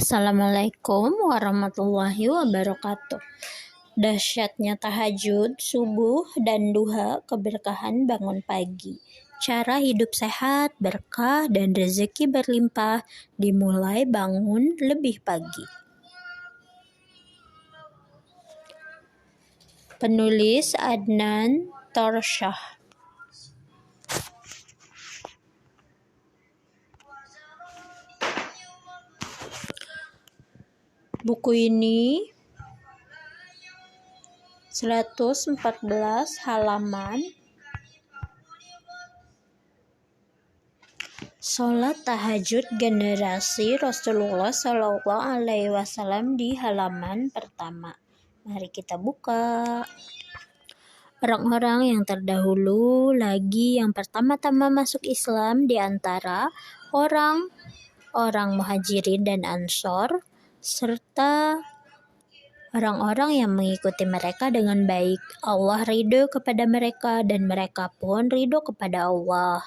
Assalamualaikum warahmatullahi wabarakatuh. Dahsyatnya tahajud, subuh, dan duha, keberkahan bangun pagi. Cara hidup sehat, berkah, dan rezeki berlimpah dimulai bangun lebih pagi. Penulis Adnan Torsyah. Buku ini 114 halaman. Sholat tahajud generasi Rasulullah Shallallahu Alaihi Wasallam di halaman pertama. Mari kita buka. Orang-orang yang terdahulu lagi yang pertama-tama masuk Islam di antara orang Muhajirin dan Ansor, serta orang-orang yang mengikuti mereka dengan baik. Allah ridho kepada mereka dan mereka pun ridho kepada Allah.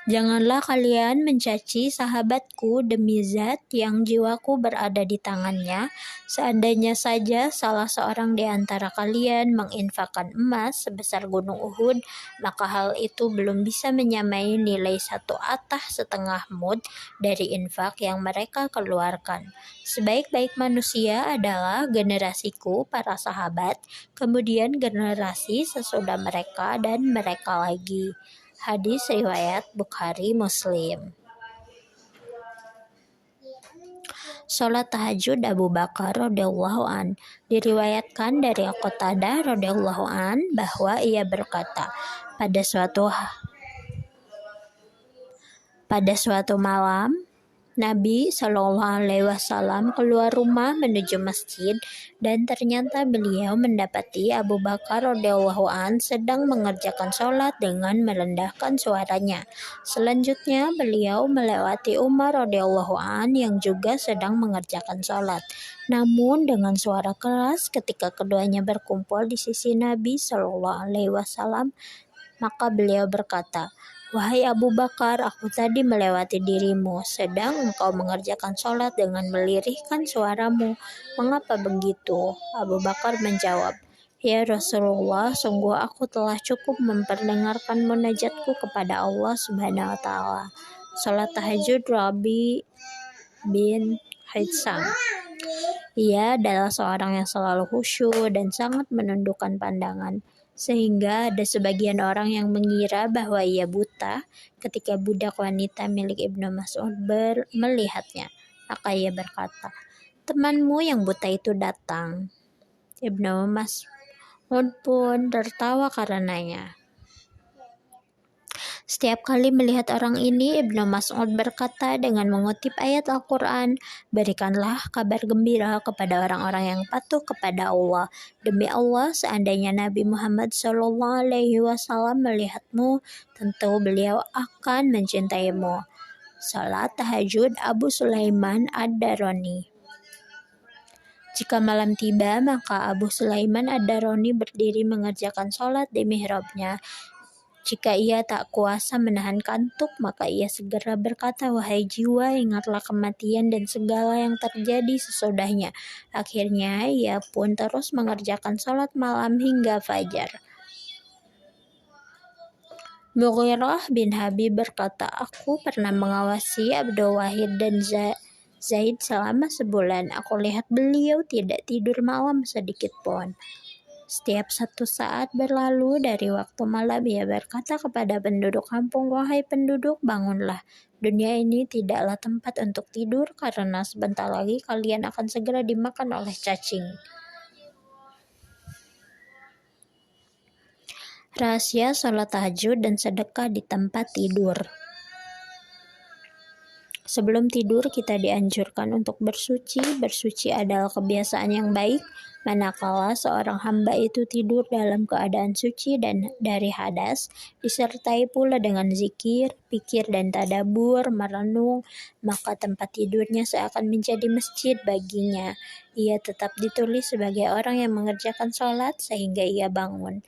Janganlah kalian mencaci sahabatku demi zat yang jiwaku berada di tangannya. Seandainya saja salah seorang di antara kalian menginfakkan emas sebesar gunung Uhud, maka hal itu belum bisa menyamai nilai 1 atah setengah mud dari infak yang mereka keluarkan. Sebaik-baik manusia adalah generasiku, para sahabat, kemudian generasi sesudah mereka dan mereka lagi. Hadis riwayat Bukhari Muslim. Salat tahajud Abu Bakar radhiyallahu an. Diriwayatkan dari Qatadah radhiyallahu an bahwa ia berkata, pada suatu malam Nabi Shallallahu Alaihi Wasallam keluar rumah menuju masjid dan ternyata beliau mendapati Abu Bakar radhiyallahu an sedang mengerjakan sholat dengan merendahkan suaranya. Selanjutnya beliau melewati Umar radhiyallahu an yang juga sedang mengerjakan sholat, namun dengan suara keras. Ketika keduanya berkumpul di sisi Nabi Shallallahu Alaihi Wasallam, maka beliau berkata, "Wahai Abu Bakar, aku tadi melewati dirimu, sedang engkau mengerjakan sholat dengan melirihkan suaramu. Mengapa begitu?" Abu Bakar menjawab, "Ya Rasulullah, sungguh aku telah cukup memperdengarkan munajatku kepada Allah Subhanahu wa Ta'ala." Sholat tahajud Rabi bin Hitsam. Ia adalah seorang yang selalu khusyuk dan sangat menundukkan pandangan, sehingga ada sebagian orang yang mengira bahwa ia buta ketika budak wanita milik Ibnu Mas'ud melihatnya. Maka ia berkata, "Temanmu yang buta itu datang." Ibnu Mas'ud pun tertawa karenanya. Setiap kali melihat orang ini, Ibnu Mas'ud berkata dengan mengutip ayat Al-Quran, "Berikanlah kabar gembira kepada orang-orang yang patuh kepada Allah. Demi Allah, seandainya Nabi Muhammad SAW melihatmu, tentu beliau akan mencintaimu." Salat tahajud Abu Sulaiman Ad-Darani. Jika malam tiba, maka Abu Sulaiman Ad-Darani berdiri mengerjakan sholat di mihrabnya. Jika ia tak kuasa menahan kantuk, maka ia segera berkata, "Wahai jiwa, ingatlah kematian dan segala yang terjadi sesudahnya." Akhirnya ia pun terus mengerjakan sholat malam hingga fajar. Mughirah bin Habib berkata, "Aku pernah mengawasi Abdul Wahid dan Zaid selama sebulan. Aku lihat beliau tidak tidur malam sedikit pun. Setiap 1 saat berlalu dari waktu malam, ia berkata kepada penduduk kampung, 'Wahai penduduk, bangunlah. Dunia ini tidaklah tempat untuk tidur, karena sebentar lagi kalian akan segera dimakan oleh cacing.'" Rahasia sholat tahajud dan sedekah di tempat tidur. Sebelum tidur, kita dianjurkan untuk bersuci. Bersuci adalah kebiasaan yang baik, manakala seorang hamba itu tidur dalam keadaan suci dan dari hadas, disertai pula dengan zikir, pikir dan tadabbur, merenung, maka tempat tidurnya seakan menjadi masjid baginya. Ia tetap ditulis sebagai orang yang mengerjakan sholat sehingga ia bangun.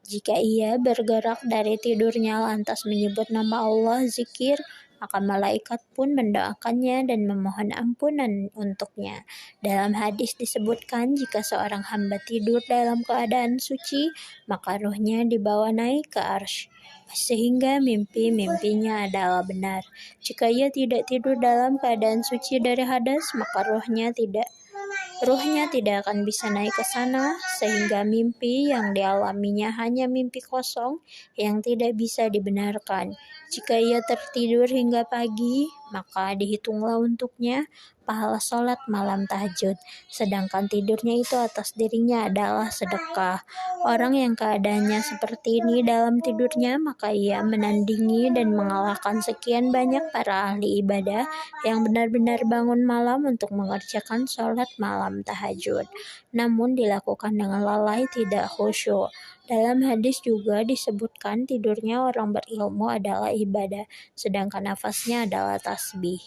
Jika ia bergerak dari tidurnya lantas menyebut nama Allah, zikir, maka malaikat pun mendoakannya dan memohon ampunan untuknya. Dalam hadis disebutkan, jika seorang hamba tidur dalam keadaan suci, maka ruhnya dibawa naik ke arsy, sehingga mimpi-mimpinya adalah benar. Jika ia tidak tidur dalam keadaan suci dari hadas, maka ruhnya tidak akan bisa naik ke sana, sehingga mimpi yang dialaminya hanya mimpi kosong yang tidak bisa dibenarkan. Jika ia tertidur hingga pagi, maka dihitunglah untuknya pahala sholat malam tahajud, sedangkan tidurnya itu atas dirinya adalah sedekah. Orang yang keadaannya seperti ini dalam tidurnya, maka ia menandingi dan mengalahkan sekian banyak para ahli ibadah yang benar-benar bangun malam untuk mengerjakan sholat malam tahajud, namun dilakukan dengan lalai, tidak khusyuk. Dalam hadis juga disebutkan tidurnya orang berilmu adalah ibadah, sedangkan nafasnya adalah tasbih.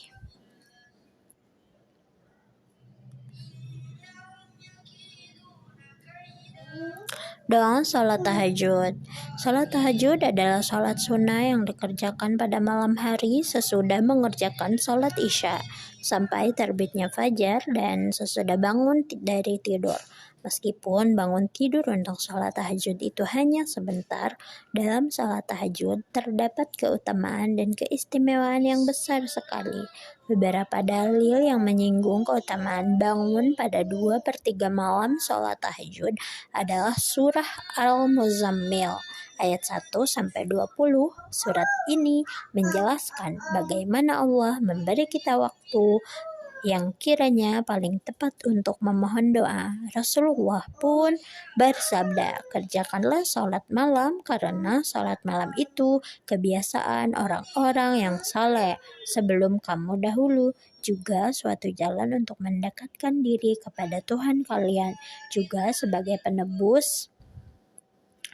Doa salat tahajud. Salat tahajud adalah salat sunnah yang dikerjakan pada malam hari sesudah mengerjakan salat isya sampai terbitnya fajar dan sesudah bangun dari tidur. Meskipun bangun tidur untuk salat tahajud itu hanya sebentar, dalam salat tahajud terdapat keutamaan dan keistimewaan yang besar sekali. Beberapa dalil yang menyinggung keutamaan bangun pada 2/3 malam salat tahajud adalah surah Al-Muzammil ayat 1-20. Surat ini menjelaskan bagaimana Allah memberi kita waktu yang kiranya paling tepat untuk memohon doa. Rasulullah pun bersabda, kerjakanlah salat malam karena salat malam itu kebiasaan orang-orang yang saleh sebelum kamu dahulu, juga suatu jalan untuk mendekatkan diri kepada Tuhan kalian, juga sebagai penebus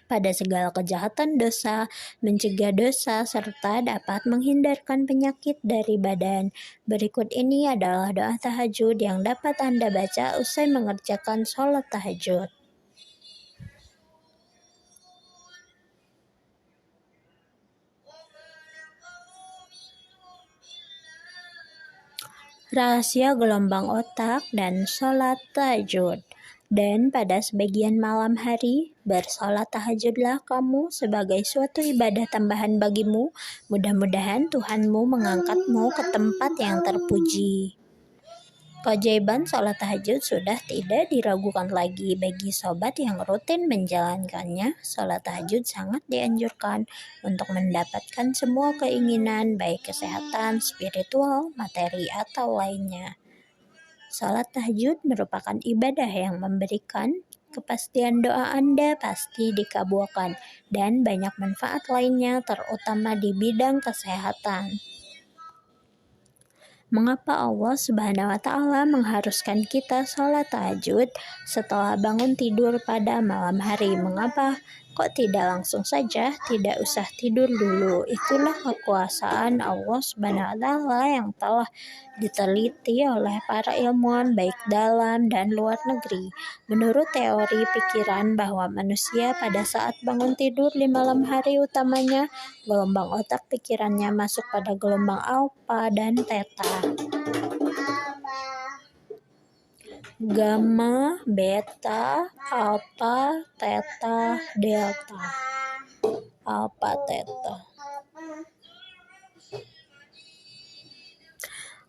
pada segala kejahatan dosa, mencegah dosa, serta dapat menghindarkan penyakit dari badan. Berikut ini adalah doa tahajud yang dapat Anda baca usai mengerjakan sholat tahajud. Rahasia gelombang otak dan sholat tahajud. Dan pada sebagian malam hari, bersolat tahajudlah kamu sebagai suatu ibadah tambahan bagimu. Mudah-mudahan Tuhanmu mengangkatmu ke tempat yang terpuji. Keajaiban sholat tahajud sudah tidak diragukan lagi bagi sobat yang rutin menjalankannya. Sholat tahajud sangat dianjurkan untuk mendapatkan semua keinginan, baik kesehatan, spiritual, materi, atau lainnya. Sholat tahajud merupakan ibadah yang memberikan kepastian doa Anda pasti dikabulkan dan banyak manfaat lainnya, terutama di bidang kesehatan. Mengapa Allah Subhanahu wa Ta'ala mengharuskan kita sholat tahajud setelah bangun tidur pada malam hari? Mengapa kok tidak langsung saja, tidak usah tidur dulu? Itulah kekuasaan Allah Subhanahu wa Ta'ala yang telah diteliti oleh para ilmuwan baik dalam dan luar negeri. Menurut teori pikiran bahwa manusia pada saat bangun tidur di malam hari, utamanya gelombang otak pikirannya masuk pada gelombang alfa dan theta. Gamma, beta, alfa, theta, delta. Alfa, theta.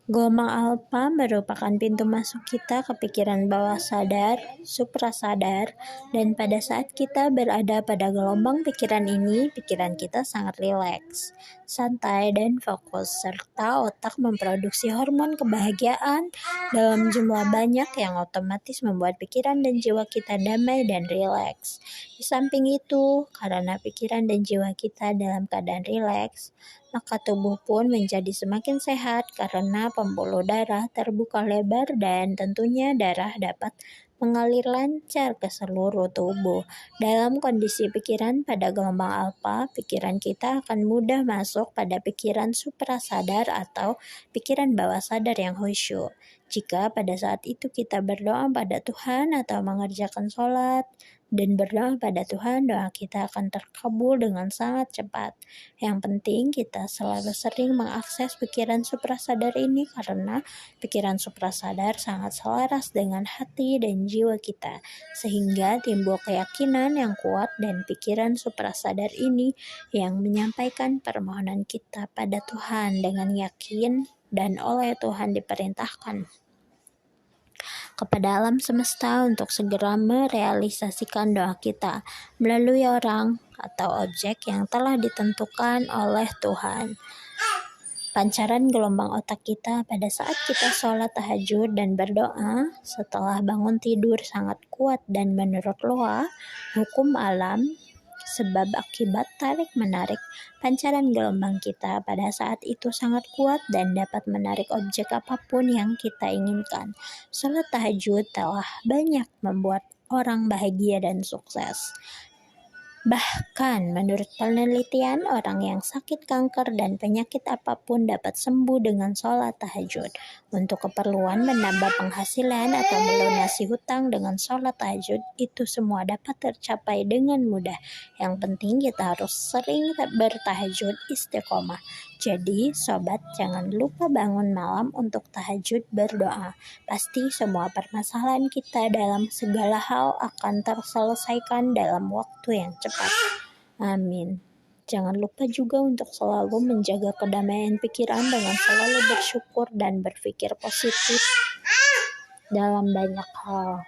Gelombang alfa merupakan pintu masuk kita ke pikiran bawah sadar, suprasadar, dan pada saat kita berada pada gelombang pikiran ini, pikiran kita sangat rileks, santai, dan fokus, serta otak memproduksi hormon kebahagiaan dalam jumlah banyak yang otomatis membuat pikiran dan jiwa kita damai dan rileks. Di samping itu, karena pikiran dan jiwa kita dalam keadaan rileks, maka tubuh pun menjadi semakin sehat karena pembuluh darah terbuka lebar dan tentunya darah dapat mengalir lancar ke seluruh tubuh. Dalam kondisi pikiran pada gelombang alfa, pikiran kita akan mudah masuk pada pikiran suprasadar atau pikiran bawah sadar yang khusyuk. Jika pada saat itu kita berdoa pada Tuhan atau mengerjakan sholat, dan berdoa pada Tuhan, doa kita akan terkabul dengan sangat cepat. Yang penting kita selalu sering mengakses pikiran suprasadar ini karena pikiran suprasadar sangat selaras dengan hati dan jiwa kita, sehingga timbul keyakinan yang kuat dan pikiran suprasadar ini yang menyampaikan permohonan kita pada Tuhan dengan yakin dan oleh Tuhan diperintahkan kepada alam semesta untuk segera merealisasikan doa kita melalui orang atau objek yang telah ditentukan oleh Tuhan. Pancaran gelombang otak kita pada saat kita sholat tahajud dan berdoa setelah bangun tidur sangat kuat dan menurut loa, hukum alam, sebab akibat tarik-menarik, pancaran gelombang kita pada saat itu sangat kuat dan dapat menarik objek apapun yang kita inginkan. Sholat tahajud telah banyak membuat orang bahagia dan sukses. Bahkan menurut penelitian, orang yang sakit kanker dan penyakit apapun dapat sembuh dengan sholat tahajud. Untuk keperluan menambah penghasilan atau melunasi hutang dengan sholat tahajud, itu semua dapat tercapai dengan mudah. Yang penting kita harus sering bertahajud istiqomah. Jadi sobat, jangan lupa bangun malam untuk tahajud berdoa. Pasti semua permasalahan kita dalam segala hal akan terselesaikan dalam waktu yang cepat. Amin. Jangan lupa juga untuk selalu menjaga kedamaian pikiran dengan selalu bersyukur dan berpikir positif dalam banyak hal.